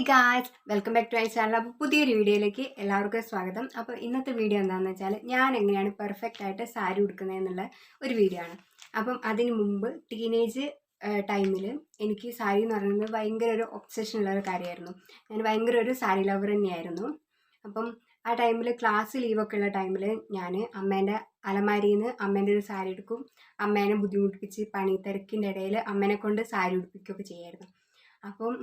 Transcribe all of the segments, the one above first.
Hey guys, welcome back to my channel. അപ്പോൾ പുതിയൊരു വീഡിയോയിലേക്ക് എല്ലാവർക്കും സ്വാഗതം. അപ്പോൾ ഇന്നത്തെ വീഡിയോ എന്താണെന്ന് വെച്ചാൽ ഞാൻ എങ്ങനെയാണ് പെർഫെക്റ്റ് ആയിട്ട് സാരി ഉടുക്കുന്നതെന്നുള്ള ഒരു വീഡിയോ ആണ്. അപ്പം അതിന് മുമ്പ് ടീനേജ് ടൈമിൽ എനിക്ക് സാരി എന്ന് പറയുന്നത് ഭയങ്കര ഒരു ഒബ്സഷൻ ഉള്ള ഒരു കാര്യമായിരുന്നു. ഞാൻ ഭയങ്കര ഒരു സാരി ലവർ തന്നെയായിരുന്നു. അപ്പം ആ ടൈമിൽ ക്ലാസ് ലീവൊക്കെ ഉള്ള ടൈമിൽ ഞാൻ അമ്മേൻ്റെ അലമാരിയിൽ നിന്ന് അമ്മേൻ്റെ ഒരു സാരി എടുക്കും. അമ്മേനെ ബുദ്ധിമുട്ടിപ്പിച്ച് പണി തിരക്കിൻ്റെ ഇടയിൽ അമ്മേനെ കൊണ്ട് സാരി ഉടുപ്പിക്കുകയൊക്കെ ചെയ്യായിരുന്നു. അപ്പം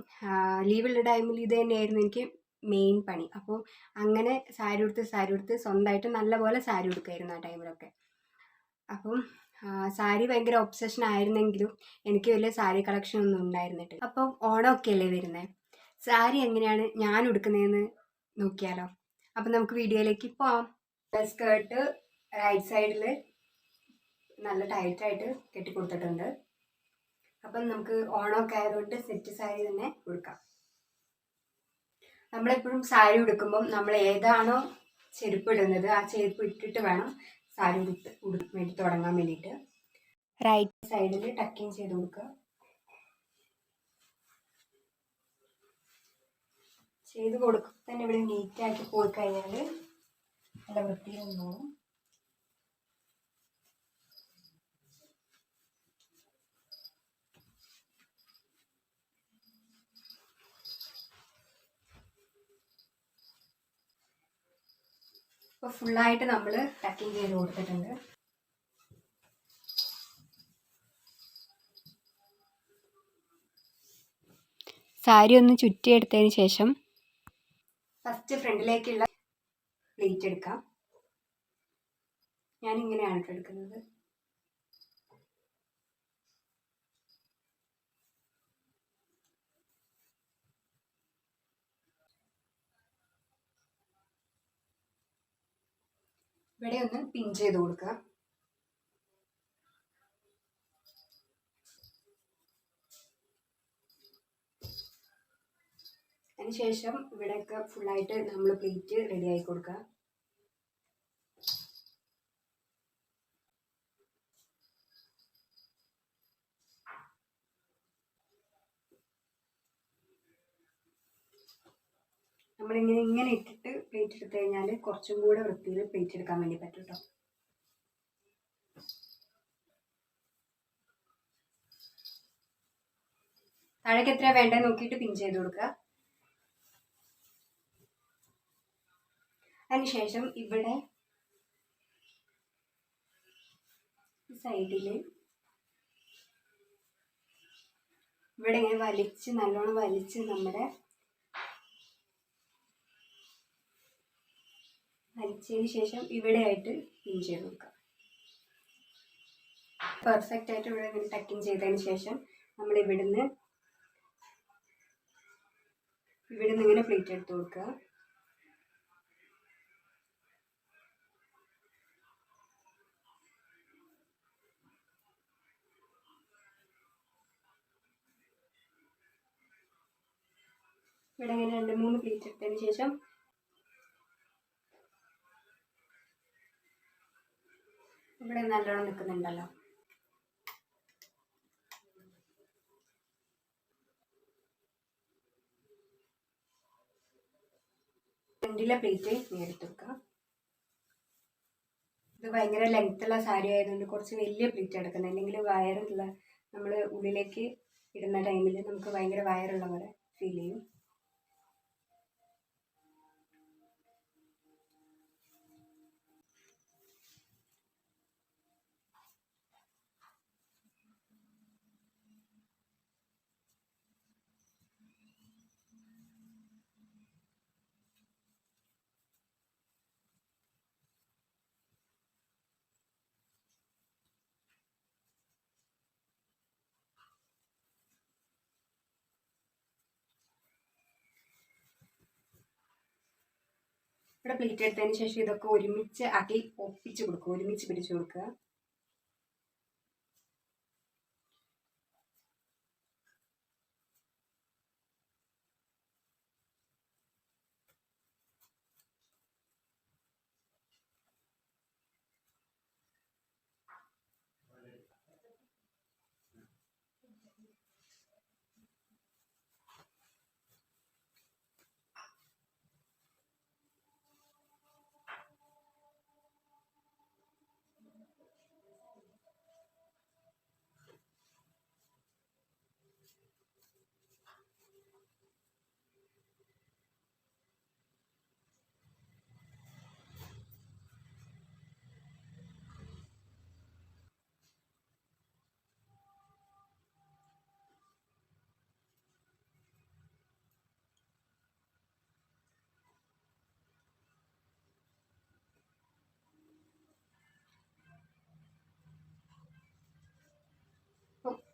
ലീവുള്ള ടൈമിൽ ഇത് തന്നെയായിരുന്നു എനിക്ക് മെയിൻ പണി. അപ്പോൾ അങ്ങനെ സാരി ഉടുത്ത് സ്വന്തമായിട്ട് നല്ലപോലെ സാരി ഉടുക്കുമായിരുന്നു ആ ടൈമിലൊക്കെ. അപ്പം സാരി ഭയങ്കര ഒബ്സഷൻ ആയിരുന്നെങ്കിലും എനിക്ക് വലിയ സാരി കളക്ഷൻ ഒന്നും ഉണ്ടായിരുന്നിട്ട്. അപ്പം ഓണമൊക്കെ അല്ലേ വരുന്നത്, സാരി എങ്ങനെയാണ് ഞാൻ ഉടുക്കുന്നതെന്ന് നോക്കിയാലോ. അപ്പം നമുക്ക് വീഡിയോയിലേക്ക് പോവാം. സ്കേർട്ട് റൈറ്റ് സൈഡിൽ നല്ല ടൈറ്റായിട്ട് കെട്ടിക്കൊടുത്തിട്ടുണ്ട്. അപ്പം നമുക്ക് ഓണമൊക്കെ ആയതുകൊണ്ട് സെറ്റ് സാരി തന്നെ ഉടുക്കാം. നമ്മളെപ്പോഴും സാരി ഉടുക്കുമ്പം നമ്മൾ ഏതാണോ ചെരുപ്പ് ഇടുന്നത് ആ ചെരുപ്പ് ഇട്ടിട്ട് വേണം സാരി വേണ്ടി തുടങ്ങാൻ വേണ്ടിയിട്ട്. റൈറ്റ് സൈഡിൽ ടക്കിങ് ചെയ്ത് കൊടുക്കുക. ചെയ്ത് കൊടുക്കുമ്പോൾ തന്നെ ഇവിടെ നീറ്റാക്കി പോയി കഴിഞ്ഞാൽ നല്ല വൃത്തിയിൽ നിന്നോളും. ഇപ്പോൾ ഫുള്ളായിട്ട് നമ്മൾ ടക്കിങ് ചെയ്ത് കൊടുത്തിട്ടുണ്ട്. സാരി ഒന്ന് ചുറ്റിയെടുത്തതിന് ശേഷം ഫസ്റ്റ് ഫ്രണ്ടിലേക്കുള്ള പ്ലേറ്റ് എടുക്കാം. ഞാനിങ്ങനെയാണ് എടുക്കുന്നത്. ഇവിടെ ഒന്ന് പിൻ ചെയ്ത് കൊടുക്കുക. അതിനുശേഷം ഇവിടെയൊക്കെ ഫുള്ളായിട്ട് നമ്മൾ പ്ലേറ്റ് റെഡി ആക്കി കൊടുക്കുക. നമ്മളിങ്ങനെ ഇട്ടിട്ട് പ്ലേറ്റ് എടുത്തു കഴിഞ്ഞാൽ കുറച്ചും കൂടെ വൃത്തിയിൽ പ്ലേറ്റ് എടുക്കാൻ വേണ്ടി പറ്റും കേട്ടോ. താഴേക്ക് എത്ര വേണ്ടത് നോക്കിയിട്ട് പിൻ ചെയ്ത് കൊടുക്കുക. അതിനുശേഷം ഇവിടെ സൈഡിൽ ഇവിടെ ഇങ്ങനെ വലിച്ച് നല്ലോണം വലിച്ച് വലിച്ചതിന് ശേഷം ഇവിടെ ആയിട്ട് പിൻ ചെയ്ത് കൊടുക്കുക. പെർഫെക്റ്റ് ആയിട്ട് ഇവിടെ ഇങ്ങനെ ടക്കിങ് ചെയ്തതിന് ശേഷം നമ്മൾ ഇവിടുന്ന് ഇങ്ങനെ പ്ലേറ്റ് എടുത്ത് കൊടുക്കുക. ഇവിടെ ഇങ്ങനെ 2-3 പ്ലേറ്റ് എടുത്തതിന് ശേഷം ഇവിടെ നല്ലോണം നിൽക്കുന്നുണ്ടല്ലോ. ഫ്രണ്ടിലെ പ്ലേറ്റ് എടുത്ത് വെക്കുക. ഇത് ഭയങ്കര ലെങ്ത്തുള്ള സാരി ആയതുകൊണ്ട് കുറച്ച് വലിയ പ്ലേറ്റ് എടുക്കുന്നത്, അല്ലെങ്കിൽ വയറുള്ള നമ്മൾ ഉള്ളിലേക്ക് ഇടുന്ന ടൈമിൽ നമുക്ക് ഭയങ്കര വയറുള്ള പോലെ ഫീൽ ചെയ്യും. ഇവിടെ പ്ലേറ്റ് എടുത്തതിന് ശേഷം ഇതൊക്കെ ഒരുമിച്ച് ആക്കി ഒപ്പിച്ച് കൊടുക്കുക, ഒരുമിച്ച് പിടിച്ചു കൊടുക്കുക.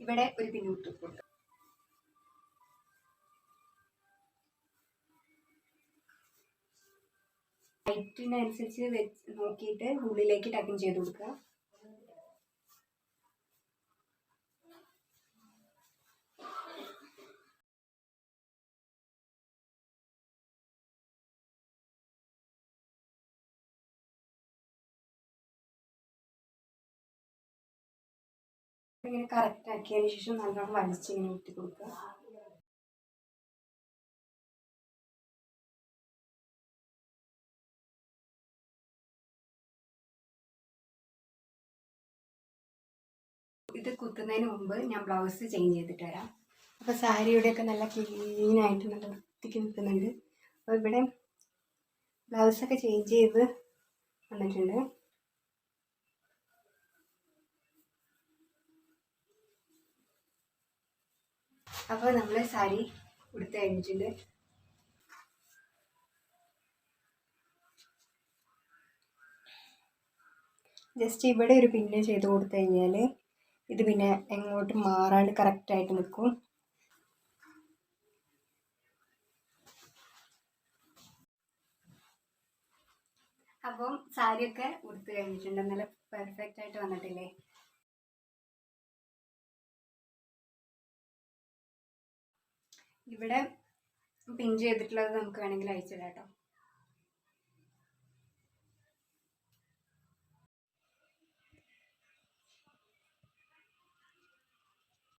ഇവിടെ ഒരു പിൻ ഇട്ട് കൊടുക്കുക. ഹൈറ്റിനനുസരിച്ച് നോക്കിയിട്ട് ഉള്ളിലേക്ക് ടക്കിങ് ചെയ്ത് കൊടുക്കുക. ഇങ്ങനെ കറക്റ്റ് ആക്കിയതിന് ശേഷം നല്ലോണം വലിച്ചിങ്ങനെ ഇട്ട് കൊടുക്കുക. ഇത് കുത്തുന്നതിന് മുമ്പ് ഞാൻ ബ്ലൗസ് ചേഞ്ച് ചെയ്തിട്ട് വരാം. അപ്പോൾ സാരിയുടെയൊക്കെ നല്ല ക്ലീനായിട്ട് നല്ല വൃത്തിക്ക് നിൽക്കുന്നുണ്ട്. അപ്പോൾ ഇവിടെ ബ്ലൗസൊക്കെ ചേഞ്ച് ചെയ്ത് വന്നിട്ടുണ്ട്. അപ്പോൾ നമ്മൾ സാരി ഉടുത്ത് കഴിഞ്ഞിട്ടുണ്ട്. ജസ്റ്റ് ഇവിടെ ഒരു പിന്ന് ചെയ്ത് കൊടുത്തു കഴിഞ്ഞാൽ ഇത് പിന്നെ എങ്ങോട്ട് മാറാണ്ട് കറക്റ്റായിട്ട് നിൽക്കും. അപ്പം സാരിയൊക്കെ ഉടുത്ത് കഴിഞ്ഞിട്ടുണ്ട്. നല്ല പെർഫെക്റ്റ് ആയിട്ട് വന്നിട്ടില്ലേ? ഇവിടെ പിൻ ചെയ്തിട്ടുള്ളത് നമുക്ക് വേണമെങ്കിൽ അയച്ചിടാം കേട്ടോ.